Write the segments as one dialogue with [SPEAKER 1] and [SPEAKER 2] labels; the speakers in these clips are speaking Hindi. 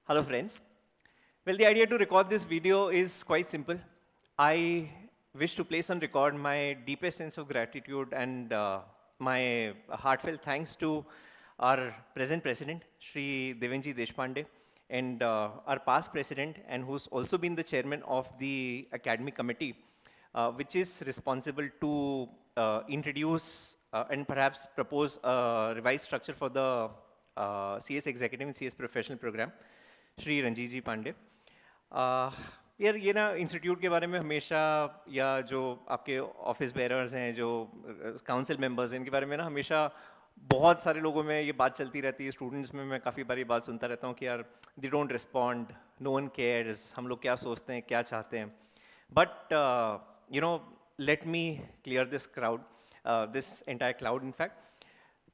[SPEAKER 1] Hello friends. Well, the idea to record this video is quite simple. I wish to place on record my deepest sense of gratitude and my heartfelt thanks to our present president, Shri Devenji Deshpande, and our past president, and who's also been the chairman of the academic committee, which is responsible to introduce and perhaps propose a revised structure for the CS executive and CS professional program. Shri Ranjit जी पांडे। यार ये ना इंस्टीट्यूट के बारे में हमेशा या जो आपके ऑफिस बेरर्स हैं जो काउंसिल मेंबर्स हैं इनके बारे में ना हमेशा बहुत सारे लोगों में ये बात चलती रहती है। स्टूडेंट्स में मैं काफ़ी बार ये बात सुनता रहता हूँ कि यार they don't respond, no one cares, हम लोग क्या सोचते हैं क्या चाहते हैं। But you know let me clear this crowd, this entire cloud in fact.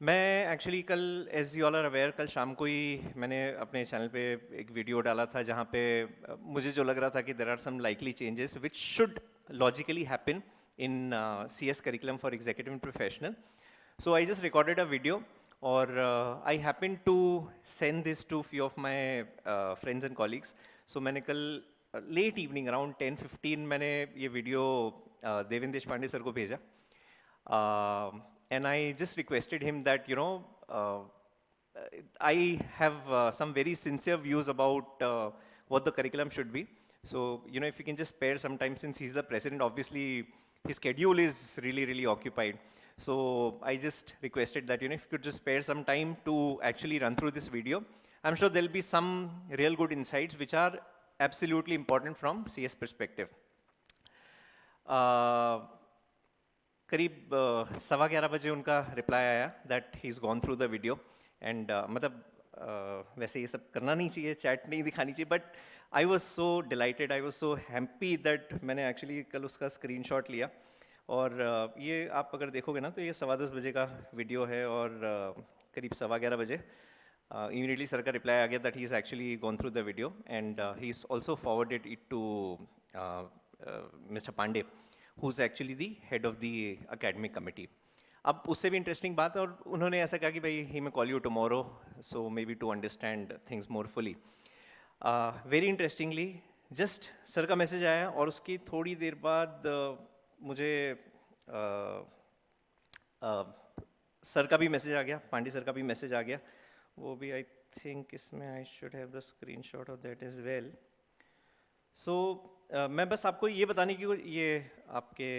[SPEAKER 1] मैं एक्चुअली कल as you all are aware कल शाम को ही मैंने अपने चैनल पे एक वीडियो डाला था जहाँ पे मुझे जो लग रहा था कि there are some likely changes which should logically happen in CS curriculum for executive and professional. So I just recorded a video और I happen to send this to few of my friends and colleagues. So मैंने कल लेट इवनिंग अराउंड 10:15 मैंने ये वीडियो देवेंद्र देशपांडे सर को भेजा। And I just requested him that, I have some very sincere views about what the curriculum should be. So, if you can just spare some time, since he's the president, obviously his schedule is really, really occupied. So I just requested that, if you could just spare some time to actually run through this video. I'm sure there'll be some real good insights which are absolutely important from CS perspective. करीब 11:15 बजे उनका रिप्लाई आया that he is gone through the video and मतलब वैसे ये सब करना नहीं चाहिए, चैट नहीं दिखानी चाहिए, but I was so dilated, I was so happy that मैंने एक्चुअली कल उसका स्क्रीनशॉट लिया। और ये आप अगर देखोगे ना तो ये 10:15 बजे का वीडियो है और करीब 11:15 बजे इमीडिएटली सर का रिप्लाई आ गया that he is actually gone through the video and he is also forwarded it to mister Pandey who's actually the head of the academic committee. अब उससे भी इंटरेस्टिंग बात है और उन्होंने ऐसा कहा कि भाई he may call you tomorrow so maybe to understand things more fully. Very interestingly just sir का मैसेज आया और उसकी थोड़ी देर बाद मुझे सर का भी मैसेज आ गया, पांडे सर का भी मैसेज आ गया। वो भी आई थिंक इसमें I should have the screenshot of that as well. सो मैं बस आपको ये बताने की ये आपके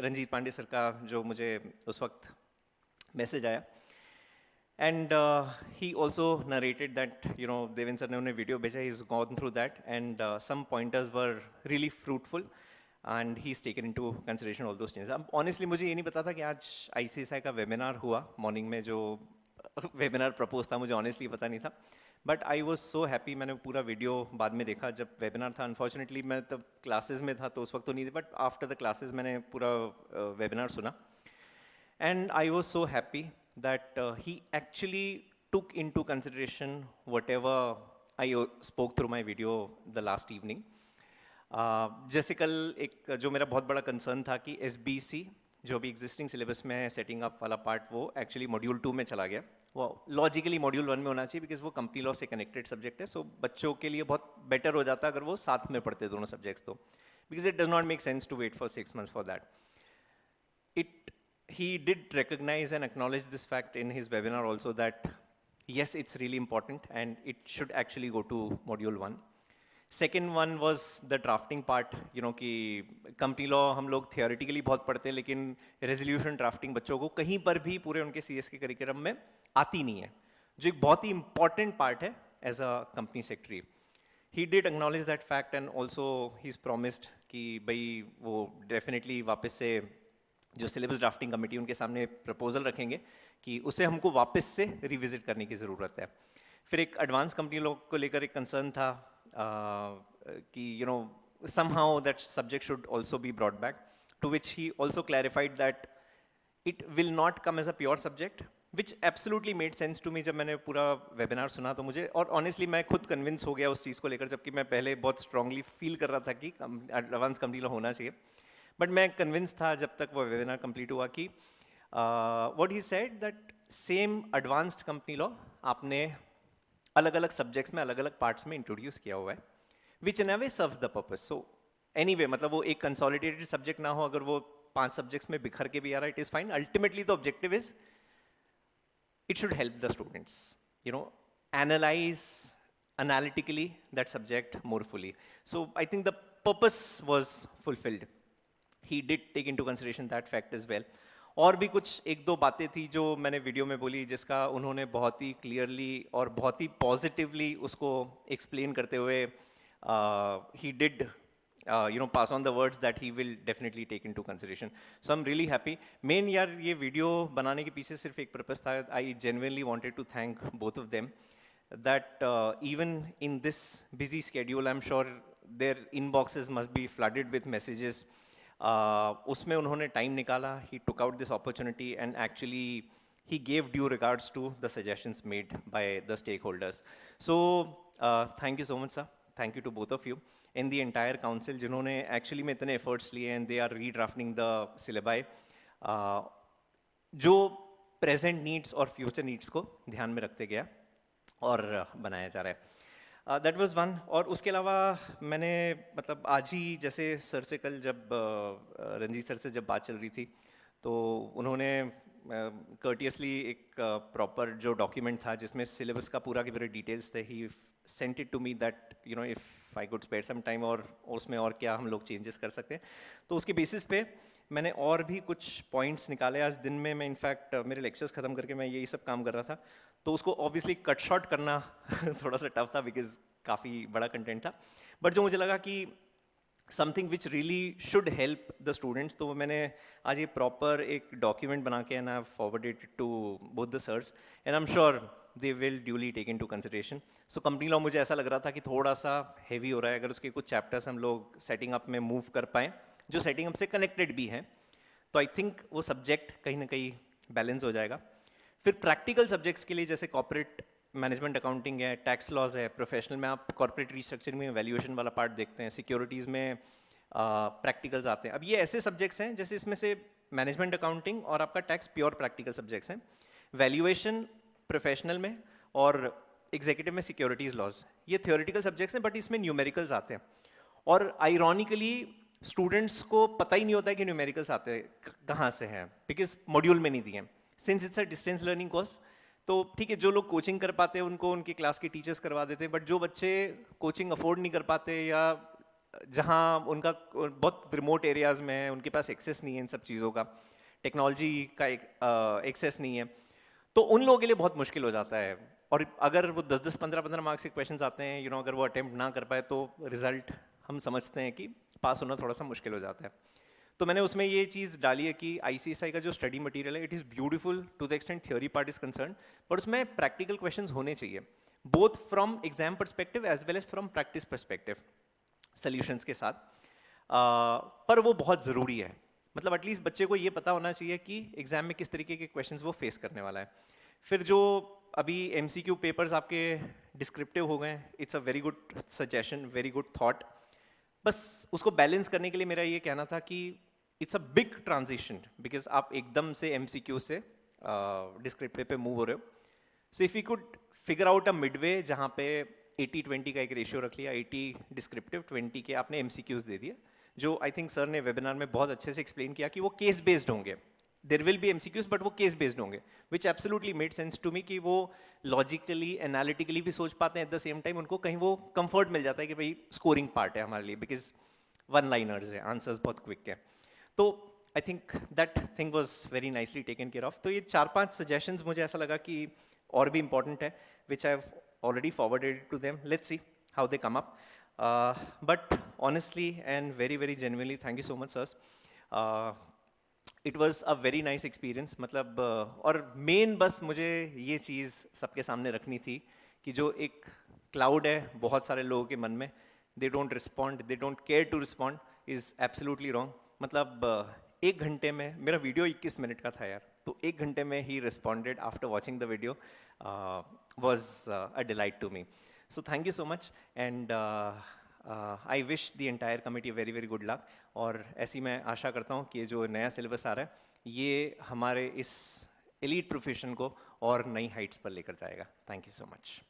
[SPEAKER 1] रंजीत पांडे सर का जो मुझे उस वक्त मैसेज आया and he also narrated that Devendra sir ने उन्हें वीडियो भेजा, he is gone through that and some pointers were really fruitful and he is taken into consideration all those changes. अब ऑनेस्टली मुझे ये नहीं पता था कि आज ICSI का वेबिनार हुआ मॉर्निंग में, जो वेबिनार प्रपोज था मुझे ऑनेस्टली पता नहीं था, but I was so happy. मैंने पूरा वीडियो बाद में देखा जब वेबिनार था, अनफॉर्चुनेटली मैं तब क्लासेस में था तो उस वक्त तो नहीं थी, बट आफ्टर द क्लासेस मैंने पूरा वेबिनार सुना and I was so happy that he actually took in to consideration whatever I spoke through my video the last evening. जैसे कल एक जो मेरा बहुत बड़ा कंसर्न था कि SBC जो भी एग्जिस्टिंग सिलेबस में है सेटिंग अप वाला पार्ट वो एक्चुअली मॉड्यूल 2 में चला गया। वो लॉजिकली मॉड्यूल 1 में होना चाहिए बिकॉज वो कंपनी लॉ से कनेक्टेड सब्जेक्ट है। सो बच्चों के लिए बहुत बेटर हो जाता अगर वो साथ में पढ़ते दोनों सब्जेक्ट्स, तो because it does not make sense to wait for 6 months for that. He did recognize and acknowledge this fact in his webinar also that yes, it's really important and it should actually go to module 1. Second one was the drafting part, कि कंपनी लॉ हम लोग थियोरेटिकली बहुत पढ़ते हैं लेकिन रेजोल्यूशन ड्राफ्टिंग बच्चों को कहीं पर भी पूरे उनके CS के करिकुलम में आती नहीं है, जो एक बहुत ही इंपॉर्टेंट पार्ट है as a company secretary. He did acknowledge that fact and also he is promised कि भाई वो डेफिनेटली वापस से जो सिलेबस ड्राफ्टिंग कमेटी उनके सामने प्रपोजल रखेंगे कि उसे हमको वापस से रिविजिट करने की ज़रूरत है। फिर एक एडवांस कंपनी लॉ को लेकर एक कंसर्न था कि somehow that subject should also be brought back, to which he also clarified that it will not come as a pure subject, which absolutely made sense to me। जब मैंने पूरा वेबिनार सुना तो मुझे, और ऑनेस्टली मैं खुद कन्विंस हो गया उस चीज़ को लेकर, जबकि मैं पहले बहुत स्ट्रांगली फील कर रहा था कि एडवांस कंपनी लॉ होना चाहिए, बट मैं कन्विंस था जब तक वो वेबिनार कंप्लीट हुआ कि what he said that same advanced company law आपने अलग अलग सब्जेक्ट्स में अलग अलग पार्ट्स में इंट्रोड्यूस किया हुआ है, which in a way serves the purpose. So anyway मतलब वो एक कंसोलिडेटेड सब्जेक्ट ना हो, अगर वो 5 सब्जेक्ट्स में बिखर के भी आ रहा है, it is fine. Ultimately the objective is it should help the students, you know, analyze analytically that subject more fully. So I think the purpose was fulfilled. He did take into consideration that fact as well. और भी कुछ एक दो बातें थी जो मैंने वीडियो में बोली, जिसका उन्होंने बहुत ही क्लियरली और बहुत ही पॉजिटिवली उसको एक्सप्लेन करते हुए he did pass on the words that he will definitely take into consideration. So I'm really happy. Main यार ये वीडियो बनाने के पीछे सिर्फ एक पर्पस था. I genuinely wanted to thank both of them. That even in this busy schedule, I'm sure their inboxes must be flooded with messages. उसमें उन्होंने टाइम निकाला. He took out this opportunity and actually he gave due regards to the suggestions made by the stakeholders. So thank you so much, sir. Thank you to both of you and the entire council जिन्होंने actually में इतने efforts लिए and they are redrafting the syllabi जो present needs और future needs को ध्यान में रखते गया और बनाया जा रहा है. That was one. और उसके अलावा मैंने मतलब आज ही जैसे सर से कल जब रंजीत सर से जब बात चल रही थी तो उन्होंने courteously एक प्रॉपर जो डॉक्यूमेंट था जिसमें सिलेबस का पूरा के पूरे डिटेल्स थे, he sent it to me that you know if I could spare some time और उसमें और क्या हम लोग चेंजेस कर सकते हैं. तो उसके बेसिस पे मैंने और भी कुछ पॉइंट्स निकाले. आज दिन में मैं इनफैक्ट मेरे लेक्चर्स ख़त्म करके मैं यही सब काम कर रहा था, तो उसको ऑब्वियसली कट शॉर्ट करना थोड़ा सा टफ था बिकॉज काफ़ी बड़ा कंटेंट था. बट जो मुझे लगा कि something which really should help the students, तो मैंने आज ये प्रॉपर एक डॉक्यूमेंट बना के and I forwarded to both the sirs and I am sure they will duly take in to consideration. So company law मुझे ऐसा लग रहा था कि थोड़ा सा हैवी हो रहा है. अगर उसके कुछ चैप्टर्स हम लोग सेटिंग अप में मूव कर पाएँ जो सेटिंग अप से कनेक्टेड भी हैं, तो आई थिंक वो सब्जेक्ट कहीं ना कहीं बैलेंस हो जाएगा. फिर प्रैक्टिकल सब्जेक्ट्स के लिए जैसे कॉर्पोरेट मैनेजमेंट अकाउंटिंग है, टैक्स लॉज है, प्रोफेशनल में आप कॉर्पोरेट रिस्ट्रक्चरिंग में वैल्यूएशन वाला पार्ट देखते हैं, सिक्योरिटीज़ में प्रैक्टिकल्स आते हैं. अब ये ऐसे सब्जेक्ट्स हैं जैसे इसमें से मैनेजमेंट अकाउंटिंग और आपका टैक्स प्योर प्रैक्टिकल सब्जेक्ट्स हैं, वैल्यूएशन प्रोफेशनल में और एग्जीक्यूटिव में सिक्योरिटीज़ लॉज ये थियोरेटिकल सब्जेक्ट्स हैं, बट इसमें न्यूमेरिकल्स आते हैं. और आयरॉनिकली स्टूडेंट्स को पता ही नहीं होता है कि न्यूमेरिकल्स आते हैं कहाँ से हैं, बिकॉज मॉड्यूल में नहीं दिए. Since it's a distance learning course, तो ठीक है जो लोग कोचिंग कर पाते हैं उनको उनकी क्लास के टीचर्स करवा देते हैं, बट जो बच्चे कोचिंग अफोर्ड नहीं कर पाते या जहाँ उनका बहुत रिमोट एरियाज़ में है, उनके पास एक्सेस नहीं है इन सब चीज़ों का, टेक्नोलॉजी का एक्सेस नहीं है, तो उन लोगों के लिए बहुत मुश्किल हो जाता है. और अगर वो 10-10, 15-15 मार्क्स के क्वेश्चंस आते हैं, यू नो अगर वो अटेम्प्ट ना कर पाए तो रिजल्ट हम समझते हैं कि पास होना थोड़ा सा मुश्किल हो जाता है. तो मैंने उसमें ये चीज़ डाली है कि ICSI का जो स्टडी मटेरियल है it is beautiful to the extent theory part is concerned, but उसमें प्रैक्टिकल क्वेश्चंस होने चाहिए, both from exam perspective as well as from practice perspective solutions के साथ. पर वो बहुत ज़रूरी है. मतलब एटलीस्ट बच्चे को ये पता होना चाहिए कि एग्जाम में किस तरीके के क्वेश्चंस वो फेस करने वाला है. फिर जो अभी MCQ पेपर्स आपके डिस्क्रिप्टिव हो गए हैं, it's a very good suggestion, very good thought. बस उसको बैलेंस करने के लिए मेरा ये कहना था कि it's a big transition because आप एकदम से MCQ से डिस्क्रिप्टिव पे मूव हो रहे हो. So if you could figure out a Midway जहाँ पे 80-20 का एक रेशियो रख लिया, 80 डिस्क्रिप्टिव, 20 के आपने MCQs दे दिए, जो आई थिंक सर ने वेबिनार में बहुत अच्छे से एक्सप्लेन किया कि वो केस बेस्ड होंगे. There will be MCQs but वो केस बेस्ड होंगे, which absolutely made sense to me कि वो लॉजिकली एनालिटिकली भी सोच पाते हैं, एट द सेम टाइम उनको कहीं वो कंफर्ट मिल जाता है कि भाई स्कोरिंग पार्ट है हमारे लिए, बिकॉज वन लाइनर्स है, आंसर्स बहुत क्विक है. तो I think that thing was very nicely taken care of. तो ये 4-5 सजेशंस मुझे ऐसा लगा कि और भी इंपॉर्टेंट है, which I have already forwarded to them. Let's see how they come up. But honestly and very very genuinely thank you so much sirs. It was a very nice experience. मतलब और मेन बस मुझे ये चीज़ सबके सामने रखनी थी कि जो एक क्लाउड है बहुत सारे लोगों के मन में, they don't respond, they don't care to respond, is absolutely wrong. मतलब 1 घंटे में, मेरा वीडियो 21 मिनट का था यार, तो 1 घंटे में ही responded after watching the video was a delight to me. So thank you so much and I wish the entire committee very very good luck. और ऐसी मैं आशा करता हूँ कि ये जो नया सिलेबस आ रहा है ये हमारे इस एलीट प्रोफेशन को और नई हाइट्स पर लेकर जाएगा. Thank you so much.